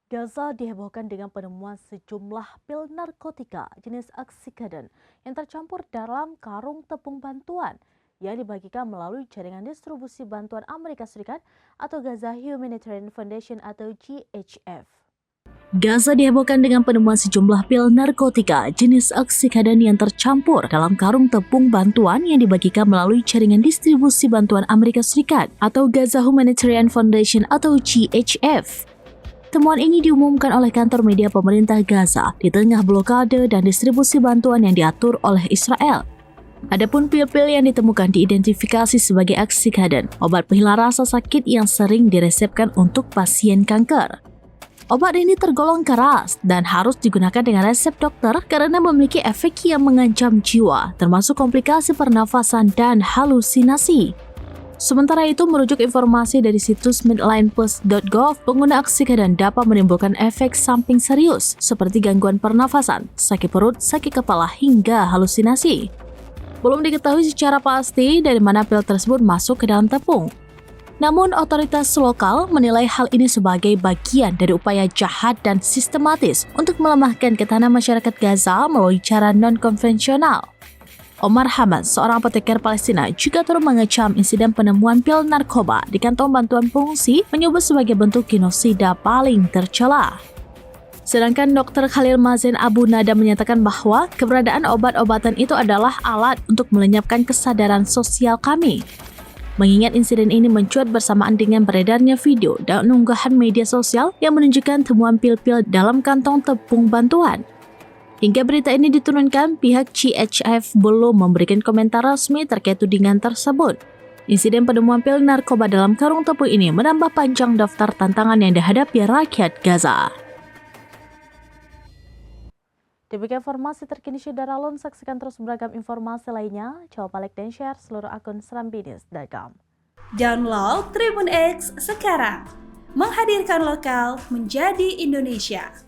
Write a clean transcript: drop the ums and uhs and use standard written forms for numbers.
Gaza dihebohkan dengan penemuan sejumlah pil narkotika jenis oksikoden yang tercampur dalam karung tepung bantuan yang dibagikan melalui jaringan distribusi bantuan Amerika Serikat atau Gaza Humanitarian Foundation atau GHF. Gaza dihebohkan dengan penemuan sejumlah pil narkotika jenis oksikoden yang tercampur dalam karung tepung bantuan yang dibagikan melalui jaringan distribusi bantuan Amerika Serikat atau Gaza Humanitarian Foundation atau GHF. Temuan ini diumumkan oleh kantor media pemerintah Gaza di tengah blokade dan distribusi bantuan yang diatur oleh Israel. Adapun pil-pil yang ditemukan diidentifikasi sebagai oksikoden, obat penghilang rasa sakit yang sering diresepkan untuk pasien kanker. Obat ini tergolong keras dan harus digunakan dengan resep dokter karena memiliki efek yang mengancam jiwa, termasuk komplikasi pernafasan dan halusinasi. Sementara itu, merujuk informasi dari situs medlinepost.gov, pengguna oksikoden dapat menimbulkan efek samping serius seperti gangguan pernafasan, sakit perut, sakit kepala, hingga halusinasi. Belum diketahui secara pasti dari mana pil tersebut masuk ke dalam tepung. Namun, otoritas lokal menilai hal ini sebagai bagian dari upaya jahat dan sistematis untuk melemahkan ketahanan masyarakat Gaza melalui cara non-konvensional. Omar Hamad, seorang apoteker Palestina, juga turut mengecam insiden penemuan pil narkoba di kantong bantuan pengungsi menyebut sebagai bentuk genosida paling tercela. Sedangkan Dr. Khalil Mazen Abu Nada menyatakan bahwa keberadaan obat-obatan itu adalah alat untuk melenyapkan kesadaran sosial kami. Mengingat insiden ini mencuat bersamaan dengan beredarnya video dan unggahan media sosial yang menunjukkan temuan pil-pil dalam kantong tepung bantuan. Hingga berita ini diturunkan, pihak GHF belum memberikan komentar resmi terkait tudingan tersebut. Insiden penemuan pil narkoba dalam karung tepung ini menambah panjang daftar tantangan yang dihadapi rakyat Gaza. Demikian informasi terkini Syedara Alun, saksikan terus beragam informasi lainnya. Coba like dan share seluruh akun serambinews.com. Download Tribun X sekarang, menghadirkan lokal menjadi Indonesia.